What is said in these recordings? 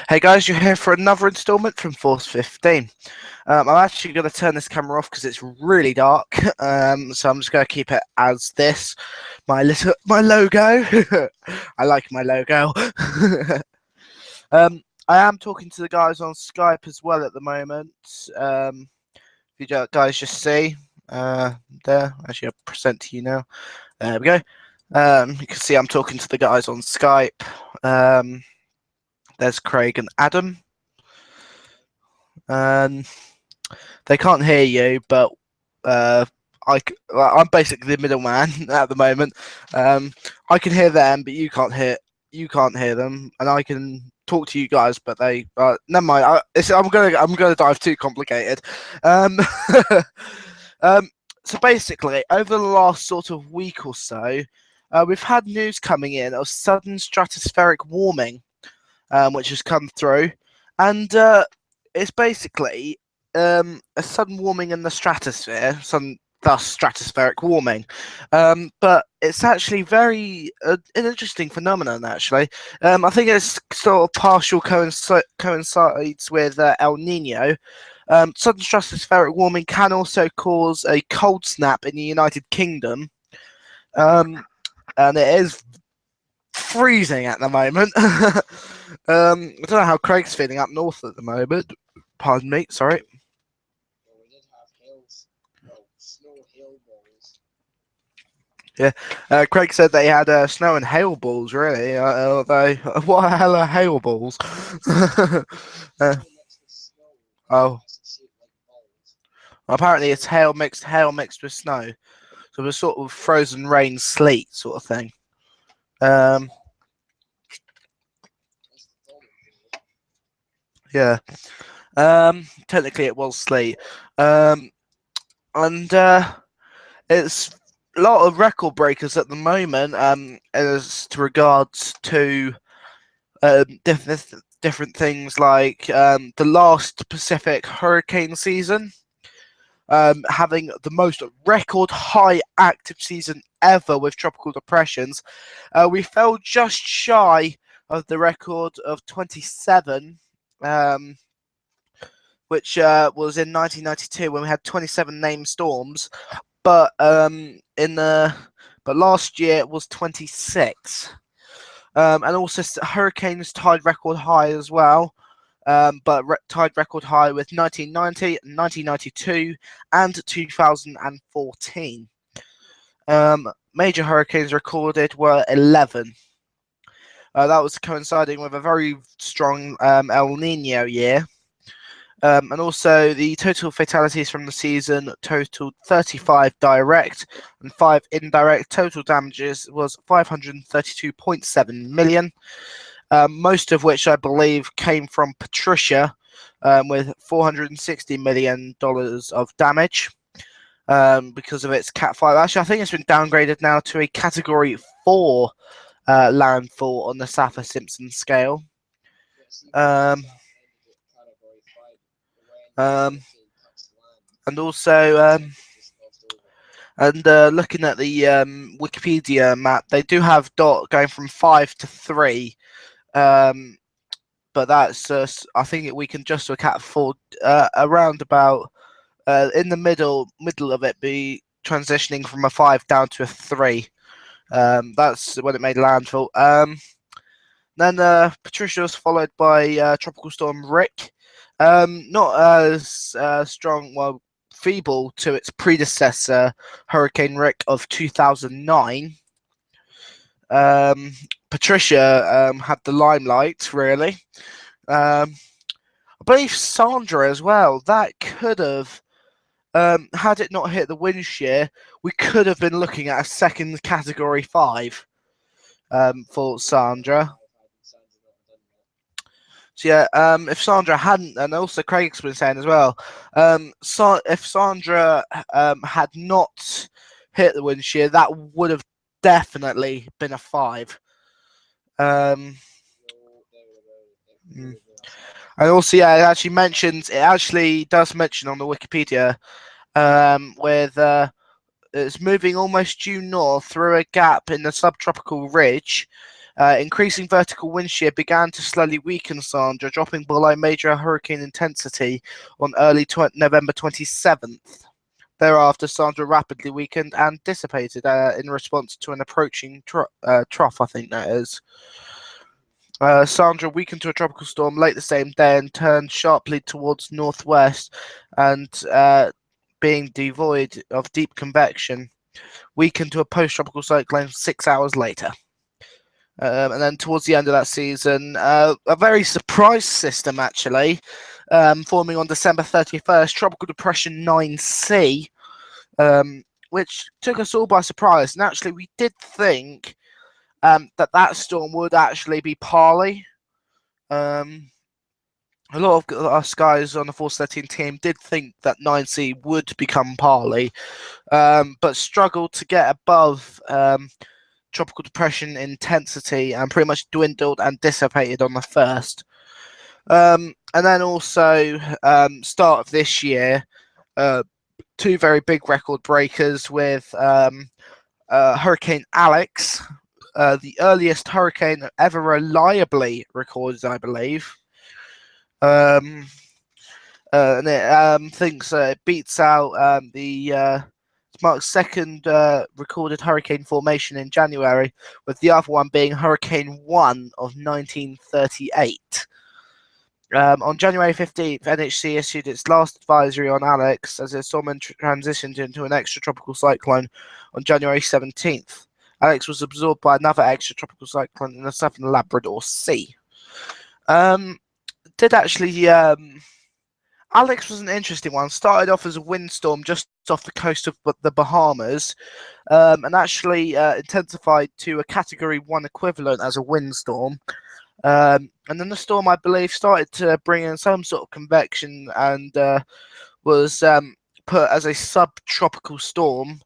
Hey guys, you're here for another instalment from Force 15. I'm actually going to turn this camera off because it's really dark, so I'm just going to keep it as this. My logo. I like my logo. I am talking to the guys on Skype as well at the moment. If you guys just see there, actually I'll present to you now. There we go. You can see I'm talking to the guys on Skype. There's Craig and Adam. They can't hear you, but I'm basically the middleman at the moment. I can hear them, but you can't hear them, and I can talk to you guys, but they never mind. I'm gonna dive too complicated. Um, so basically, over the last sort of week or so, we've had news coming in of sudden stratospheric warming, which has come through, and it's basically a sudden warming in the stratosphere, thus stratospheric warming. But it's actually very an interesting phenomenon, actually. I think it's sort of partial coincides with El Nino. Sudden stratospheric warming can also cause a cold snap in the United Kingdom. And it is freezing at the moment. I don't know how Craig's feeling up north at the moment. Pardon me, sorry. Well, we did have hills, snow hill balls. Yeah, Craig said they had snow and hail balls, really. What the hell are hail balls? Hail mixed with snow. Oh, Shaped like balls. apparently it's hail mixed with snow. So it's sort of frozen rain, sleet sort of thing. Yeah. Technically it was sleet. And it's a lot of record breakers at the moment, as to regards to different things like the last Pacific hurricane season, having the most record high active season ever with tropical depressions. We fell just shy of the record of 27, which was in 1992 when we had 27 named storms. But last year it was 26. And also hurricanes tied record high as well. But tied record high with 1990, 1992, and 2014. Major hurricanes recorded were 11. That was coinciding with a very strong El Nino year. And also, the total fatalities from the season totaled 35 direct and 5 indirect. Total damages was 532.7 million, most of which I believe came from Patricia, with $460 million of damage because of its Cat 5. Actually, I think it's been downgraded now to a Category 4 landfall on the Saffir-Simpson scale. And also, looking at the Wikipedia map, they do have dot going from 5 to 3, but that's I think we can just account for around about in the middle of it be transitioning from a 5 down to a 3. That's when it made landfall. Then Patricia was followed by Tropical Storm Rick. Not as strong, well, feeble to its predecessor, Hurricane Rick of 2009. Patricia had the limelight, really. I believe Sandra as well. That could have, had it not hit the wind shear, we could have been looking at a second Category 5 for Sandra. So yeah, if Sandra hadn't, and also Craig's been saying as well, if Sandra had not hit the wind shear, that would have definitely been a 5. And also, yeah, it actually does mention on the Wikipedia, with it's moving almost due north through a gap in the subtropical ridge. Increasing vertical wind shear began to slowly weaken Sandra, dropping below major hurricane intensity on early November 27th. Thereafter, Sandra rapidly weakened and dissipated in response to an approaching trough, I think that is. Sandra weakened to a tropical storm late the same day and turned sharply towards northwest and, being devoid of deep convection, weakened to a post-tropical cyclone 6 hours later. And then towards the end of that season, a very surprise system actually, forming on December 31st, Tropical Depression 9C, which took us all by surprise. And actually, we did think that storm would actually be Parley. A lot of us guys on the Force 13 team did think that 9C would become Parley, but struggled to get above tropical depression intensity and pretty much dwindled and dissipated on the first. And then also, start of this year, two very big record breakers with Hurricane Alex, the earliest hurricane ever reliably recorded, I believe. And it thinks it beats out the marks second recorded hurricane formation in January, with the other one being Hurricane 1 of 1938. On January 15th, NHC issued its last advisory on Alex as the storm transitioned into an extratropical cyclone on January 17th. Alex was absorbed by another extratropical cyclone in the southern Labrador Sea. Alex was an interesting one. Started off as a windstorm just off the coast of the Bahamas, and actually intensified to a Category 1 equivalent as a windstorm. And then the storm, I believe, started to bring in some sort of convection and was put as a subtropical storm,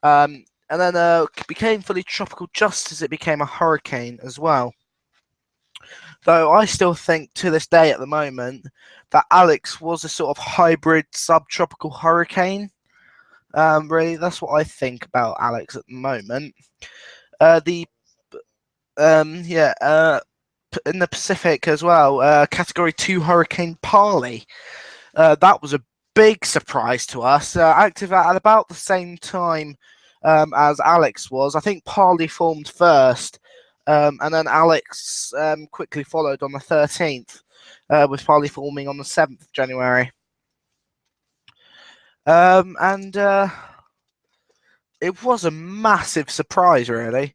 and then became fully tropical just as it became a hurricane as well. Though I still think to this day at the moment that Alex was a sort of hybrid subtropical hurricane. Really, that's what I think about Alex at the moment. In the Pacific as well, Category 2 Hurricane Parley. That was a big surprise to us. Active at about the same time as Alex was. I think Parley formed first, and then Alex quickly followed on the 13th, with Parley forming on the 7th of January. And it was a massive surprise, really.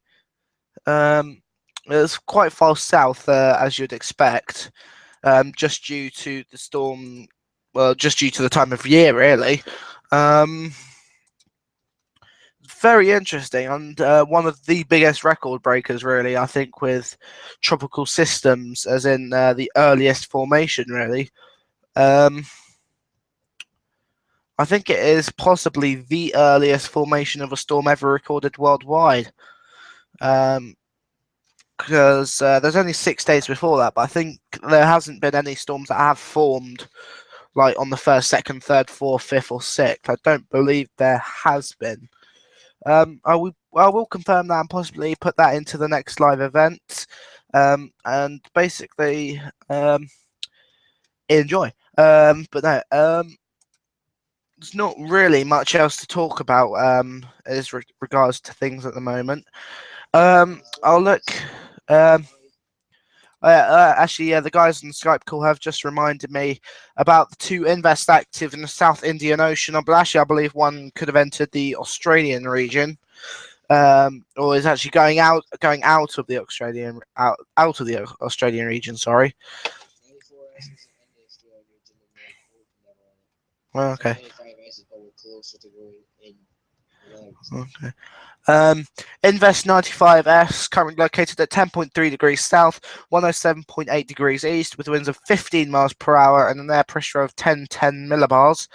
It was quite far south, as you'd expect, just due to the storm, well, just due to the time of year, really. Very interesting, and one of the biggest record breakers, really, I think, with tropical systems, as in the earliest formation, really. I think it is possibly the earliest formation of a storm ever recorded worldwide. Because there's only 6 days before that, but I think there hasn't been any storms that have formed like on the 1st, 2nd, 3rd, 4th, 5th, or 6th. I don't believe there has been. I will confirm that and possibly put that into the next live event, and basically enjoy. But no, there's not really much else to talk about as regards to things at the moment. I'll look. Actually, the guys on the Skype call have just reminded me about the 2 Invest active in the South Indian Ocean. But actually, I believe one could have entered the Australian region, or is actually going out of the Australian region. Sorry. Well, okay. Okay. Invest 95S, currently located at 10.3 degrees south, 107.8 degrees east, with winds of 15 miles per hour and an air pressure of 10 millibars.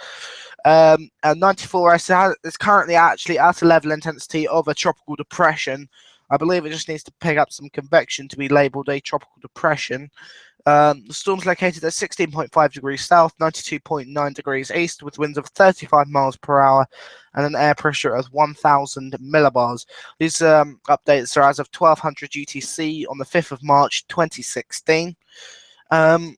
And 94S is currently actually at a level intensity of a tropical depression. I believe it just needs to pick up some convection to be labelled a tropical depression. The storm's located at 16.5 degrees south, 92.9 degrees east, with winds of 35 miles per hour and an air pressure of 1,000 millibars. These updates are as of 1200 UTC on the 5th of March 2016. And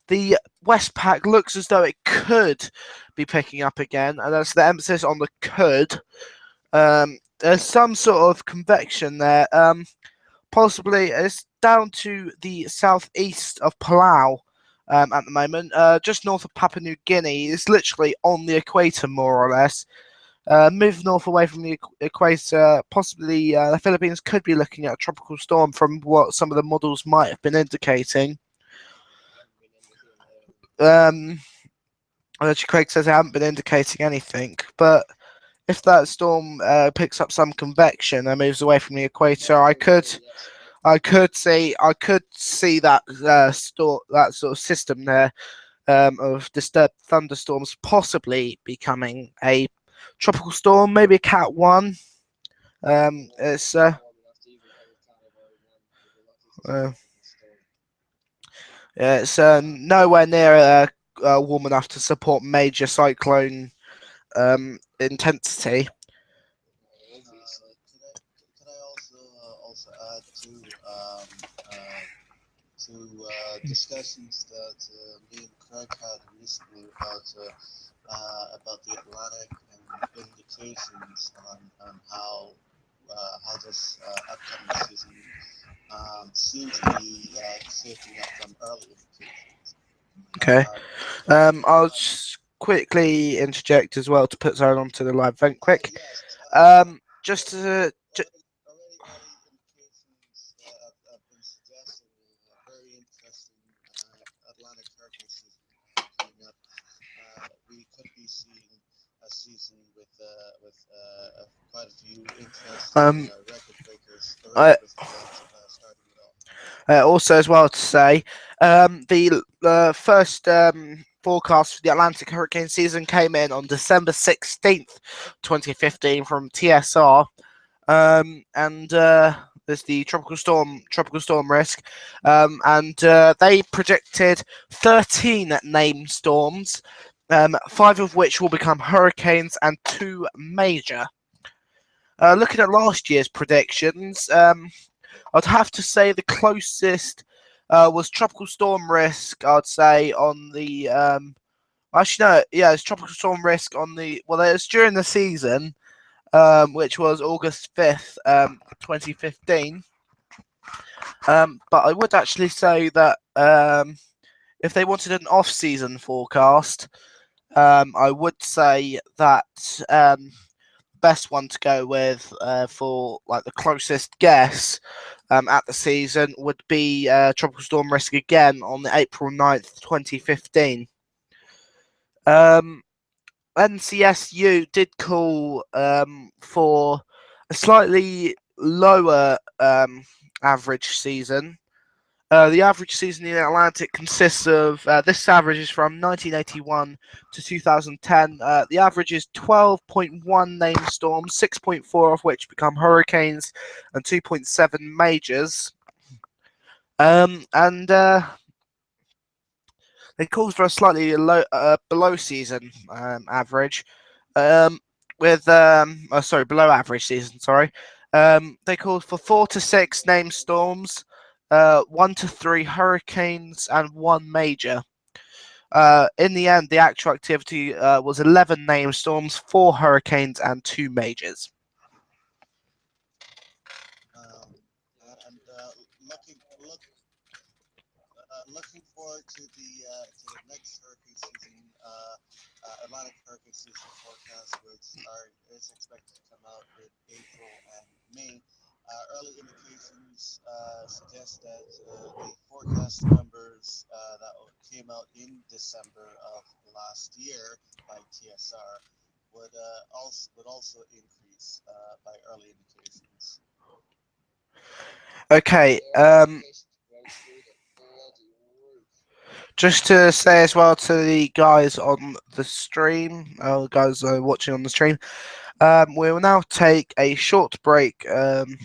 the Westpac looks as though it could be picking up again, and that's the emphasis on the could. There's some sort of convection there. Possibly it's down to the southeast of Palau at the moment, just north of Papua New Guinea. It's literally on the equator, more or less. Move north away from the equator, possibly the Philippines could be looking at a tropical storm from what some of the models might have been indicating. Craig says I haven't been indicating anything, but if that storm picks up some convection and moves away from the equator, I could see that that sort of system there of disturbed thunderstorms possibly becoming a tropical storm, maybe a Cat 1. It's it's nowhere near warm enough to support major cyclone intensity. Could I also add to discussions that me and Craig had recently about the Atlantic and indications on how this upcoming season seems to be shaping up from early indications. Okay. I'll just quickly interject as well to put Zone onto the live event quick. Just to. Already early indications have been suggesting a very interesting Atlantic hurricane season coming up. We could be seeing a season with quite a few interesting record breakers, the record breakers starting it off. Also, as well to say, the first forecast for the Atlantic hurricane season came in on December 16th, 2015 from TSR. And there's the tropical storm risk, and they predicted 13 named storms, 5 of which will become hurricanes and 2 major. Looking at last year's predictions, I'd have to say the closest was tropical storm risk. I'd say on the actually no, yeah, it's tropical storm risk on the it's during the season, which was August 5th, 2015. But I would actually say that if they wanted an off-season forecast, I would say that best one to go with for like the closest guess at the season would be tropical storm risk again on the April 9th, 2015. NCSU did call for a slightly lower average season. The average season in the Atlantic consists of this average is from 1981 to 2010. The average is 12.1 named storms, 6.4 of which become hurricanes, and 2.7 majors. And they called for a slightly below season average, below average season. Sorry, they called for 4 to 6 named storms, 1 to 3 hurricanes, and 1 major. In the end, the actual activity was 11 named storms, 4 hurricanes, and 2 majors. And looking forward to the next hurricane season, Atlantic hurricane season forecast, which is expected to come out in April and May. Early indications suggest that the forecast numbers that came out in December of last year by TSR would also increase by early indications. Okay. Just to say as well to the guys on the stream, guys watching on the stream, We will now take a short break, and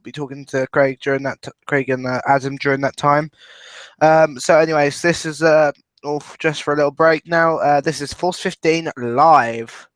be talking to Craig during Craig and Adam during that time. Anyways, this is all just for a little break now. This is Force 15 live.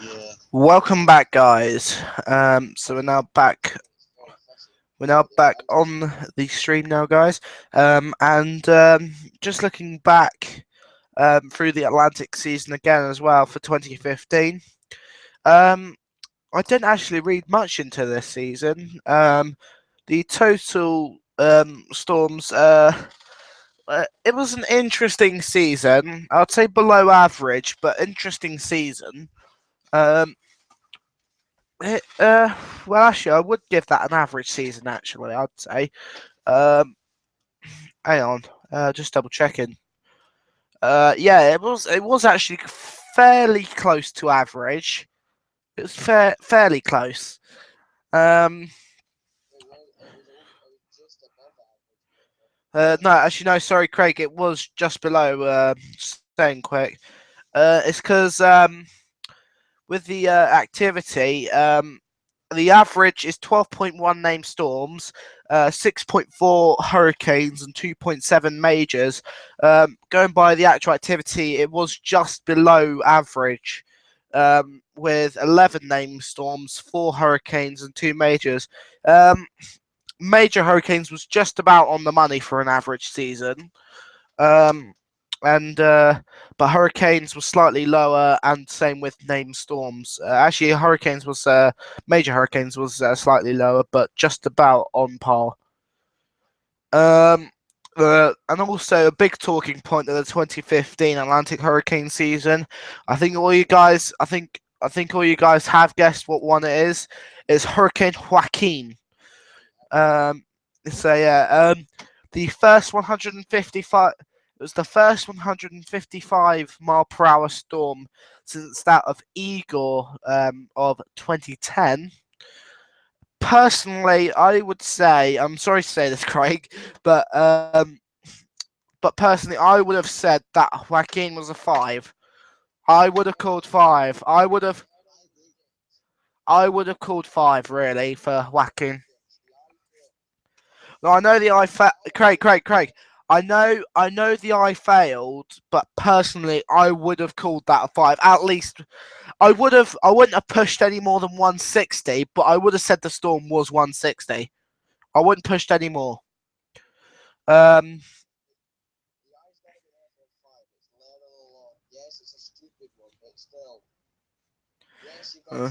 Yeah. Welcome back, guys. So we're now back. We're now back on the stream now, guys. And just looking back through the Atlantic season again as well for 2015. I didn't actually read much into this season. The total storms. It was an interesting season. I'd say below average, but interesting season. Um, it, well, actually, I would give that an average season. Actually, I'd say. Um, hang on, just double checking. Yeah, it was actually fairly close to average. It was fairly close. Um, no, actually, no. Sorry, Craig. It was just below. Saying quick. It's because with the activity, the average is 12.1 named storms, 6.4 hurricanes, and 2.7 majors. Going by the actual activity, it was just below average, with 11 named storms, 4 hurricanes, and 2 majors. Major hurricanes was just about on the money for an average season. Um, and But hurricanes was slightly lower, and same with named storms. Actually, hurricanes was major hurricanes was slightly lower, but just about on par. Um, and also a big talking point of the 2015 Atlantic hurricane season. I think all you guys have guessed what one it is. It's Hurricane Joaquin. Um, so yeah, the first 155. It was the first 155-mile-per-hour storm since that of Igor of 2010. Personally, I would say I'm sorry to say this, Craig, but personally, I would have said that Joaquin was a 5. I would have called 5. I would have called 5 really for Joaquin. No, I know Craig. I know the eye failed, but personally, I would have called that a 5. At least, I wouldn't have pushed any more than 160, but I would have said the storm was 160. I wouldn't pushed any more. Um, uh,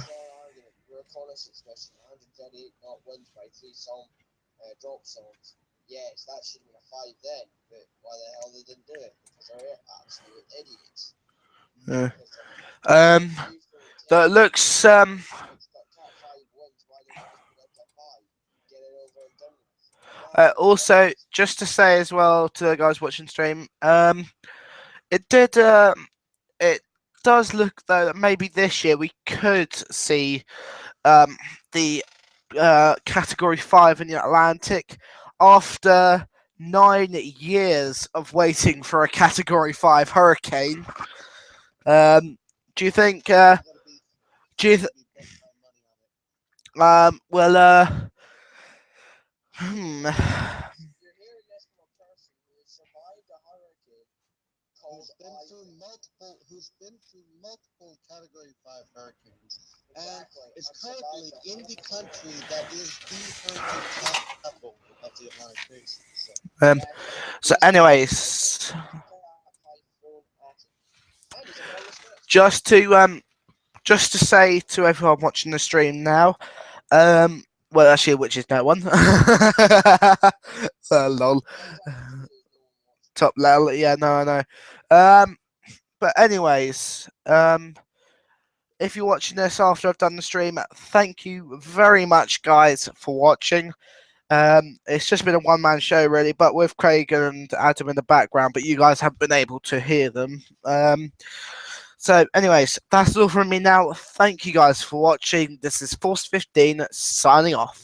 uh, um, that looks Also, just to say as well to the guys watching stream, it did. It does look though that maybe this year we could see the Category 5 in the Atlantic after 9 years of waiting for a Category 5 hurricane. Do you think? Do you? Well. Hmm. Who's been through multiple Category 5 hurricanes, and is currently in the country that is the hurricane capital of the Atlantic Basin. Um. So, anyways, just to say to everyone watching the stream now, Well, actually, which is no one. Lol. Top level. Yeah, no, I know. But anyways, if you're watching this after I've done the stream, thank you very much, guys, for watching. It's just been a one-man show, really, but with Craig and Adam in the background, but you guys haven't been able to hear them. So, anyways, that's all from me now. Thank you guys for watching. This is Force 15 signing off.